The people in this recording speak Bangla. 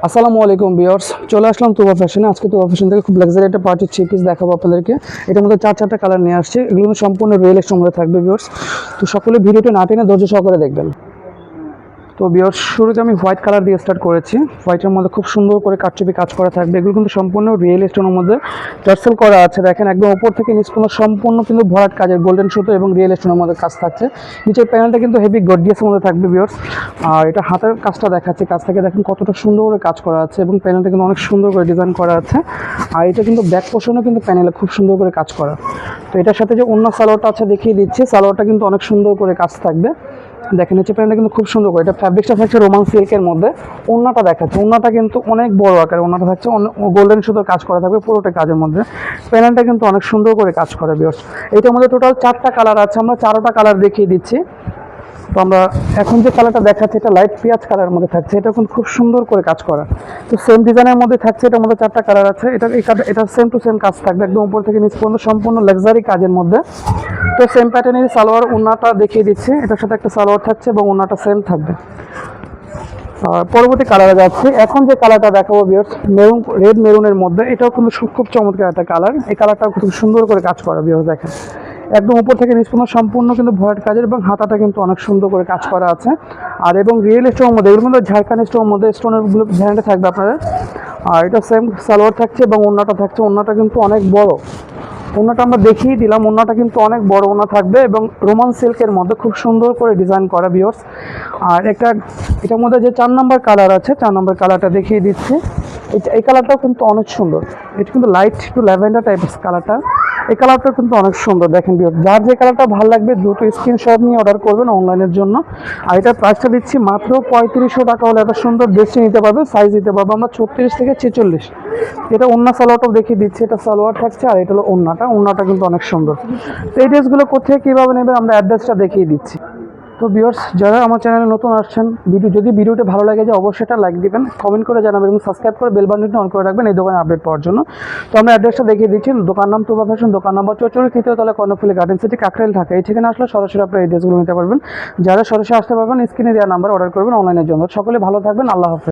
আসসালামু আলাইকুম ভিউয়ার্স, চলে আসলাম তুবা ফ্যাশনে। আজকে তুবা ফ্যাশন থেকে খুব লাক্সারি একটা পার্টির থ্রি পিস দেখাবো আপনাদেরকে। এটার মধ্যে চারটা কালার নিয়ে আসছে, এগুলো কিন্তু সম্পূর্ণ রিয়েল এর মধ্যে থাকবে ভিউয়ার্স। তো সকলে ভিডিওটি না টেনে ধৈর্য সহকারে দেখবেন। তো ভিউয়ার্স, শুরুতে আমি হোয়াইট কালার দিয়ে স্টার্ট করেছি। হোয়াইটের মধ্যে খুব সুন্দর করে কাটচুপি কাজ করা থাকবে। এগুলো কিন্তু সম্পূর্ণ রিয়েল স্টোনের মধ্যে টার্সেল করা আছে। দেখেন একদম উপর থেকে নিচ পর্যন্ত সম্পূর্ণ কিন্তু ভরাট কাজের গোল্ডেন সুতো এবং রিয়েল স্টোনের মধ্যে কাজ থাকছে। নিচের প্যানেলটা কিন্তু হেভি গর্জিয়াসের মধ্যে থাকবে ভিউয়ার্স। আর এটা হাতের কাজটা দেখাচ্ছি, কাজ থেকে দেখেন কতটা সুন্দর করে কাজ করা আছে এবং প্যানেলটা কিন্তু অনেক সুন্দর করে ডিজাইন করা আছে। আর এটা কিন্তু ব্যাক পোর্শনও কিন্তু প্যানেলে খুব সুন্দর করে কাজ করা। তো এটার সাথে যে অন্য সালোয়ারটা আছে দেখিয়ে দিচ্ছি, সালোয়ারটা কিন্তু অনেক সুন্দর করে কাজ থাকবে। দেখেন নিচে প্যান্টটা কিন্তু খুব সুন্দর করে, এটা ফ্যাব্রিকটা থাকছে রোমান সিল্কের মধ্যে। ওড়নাটা দেখাচ্ছে, ওড়নাটা কিন্তু অনেক বড় আকারে ওড়নাটা থাকছে, গোল্ডেন সুতোর কাজ করা থাকবে পুরোটা কাজের মধ্যে। প্যানেলটা কিন্তু অনেক সুন্দর করে কাজ করে ভিউয়ার্স। এটার মধ্যে টোটাল চারটা কালার আছে, আমরা চারোটা কালার দেখিয়ে দিচ্ছি। তো আমরা এখন যে কালারটা দেখাচ্ছি এটা লাইট পেঁয়াজ কালারের মধ্যে থাকছে, এটা কিন্তু খুব সুন্দর করে কাজ করা। তো সেম ডিজাইনের মধ্যে থাকছে, এটার মধ্যে চারটা কালার আছে। এটা সেম টু সেম কাজ থাকবে, একদম উপর থেকে নিচ পর্যন্ত সম্পূর্ণ লাক্সারি কাজের মধ্যে। তো সেম প্যাটার্নের সালোয়ার ওড়নাটা দেখিয়ে দিচ্ছি, এটার সাথে একটা সালোয়ার থাকছে এবং ওড়নাটা সেম থাকবে। পরবর্তী কালারে যাচ্ছে, এখন যে কালারটা দেখাবো ভিউয়ার্স, মেরুন রেড মেরুনের মধ্যে। এটাও কিন্তু খুব চমৎকার একটা কালার। এই কালারটাও খুব সুন্দর করে কাজ করা ভিউয়ার্স। দেখেন একদম উপর থেকে নিচ পর্যন্ত সম্পূর্ণ কিন্তু ভরাট কাজের এবং হাতাটা কিন্তু অনেক সুন্দর করে কাজ করা আছে। আর এবং রিয়েল স্টোনের মধ্যে, এগুলো কিন্তু ঝাড়খান্ড স্টোনের মধ্যে স্টোনের গুলো ভ্যারাইটি থাকবে আপনাদের। আর এটা সেম সালোয়ার থাকছে এবং ওড়নাটা থাকছে, ওড়নাটা কিন্তু অনেক বড়। ওড়নাটা আমরা দেখিয়ে দিলাম, ওড়নাটা কিন্তু অনেক বড় ওড়না থাকবে এবং রোমান সিল্কের মধ্যে খুব সুন্দর করে ডিজাইন করা ভিউয়ার্স। আর এটার মধ্যে যে 4 নম্বর কালার আছে, 4 নম্বর কালারটা দেখিয়ে দিচ্ছি। এই কালারটাও কিন্তু অনেক সুন্দর, এটা কিন্তু লাইট একটু ল্যাভেন্ডার টাইপের কালারটা। এই কালারটা কিন্তু অনেক সুন্দর। দেখেন ভিউয়ার্স, যার যে কালারটা ভালো লাগবে দ্রুত স্ক্রিনশট নিয়ে অর্ডার করবেন অনলাইনের জন্য। আর এটার প্রাইসটা দিচ্ছি মাত্র 3500 টাকা হলে এত সুন্দর ড্রেসটি নিতে পারবেন। সাইজ দিতে পারবো আমরা 36 থেকে 46। এটা ওড়না সালোয়ারটাও দেখিয়ে দিচ্ছি, এটা সালোয়ার থাকছে আর এটা হলো ওড়নাটা কিন্তু অনেক সুন্দর। তো এই ড্রেসগুলো কোথায় কীভাবে নেবেন আমরা অ্যাড্রেসটা দেখিয়ে দিচ্ছি। তো ভিউয়ার্স, যারা আমার চ্যানেলে নতুন আসছেন, যদি ভিডিওটা ভালো লাগে যে অবশ্যই এটা লাইক দিবেন, কমেন্ট করে জানাবেন এবং সাবস্ক্রাইব করে বেল বাটনটি অন করে রাখবেন এই দোকানে আপডেট পাওয়ার জন্য। তো আমরা অ্যাড্রেসটা দেখিয়ে দিচ্ছি, দোকান নাম তুবা ফ্যাশন, দোকান নাম্বার 44, তৃতীয় তলা, কর্ণফুলী গার্ডেন সিটি, কাকরাইল, ঢাকা। এই ঠিকানা আসলে সরাসরি আপনারা এই ড্রেসগুলো নিতে পারবেন। যারা সরাসরি আসতে পারবেন স্ক্রিনে দেওয়া নাম্বার অর্ডার করবেন অনলাইনের জন্য। সকলে ভালো থাকবেন, আল্লাহ হাফেজ।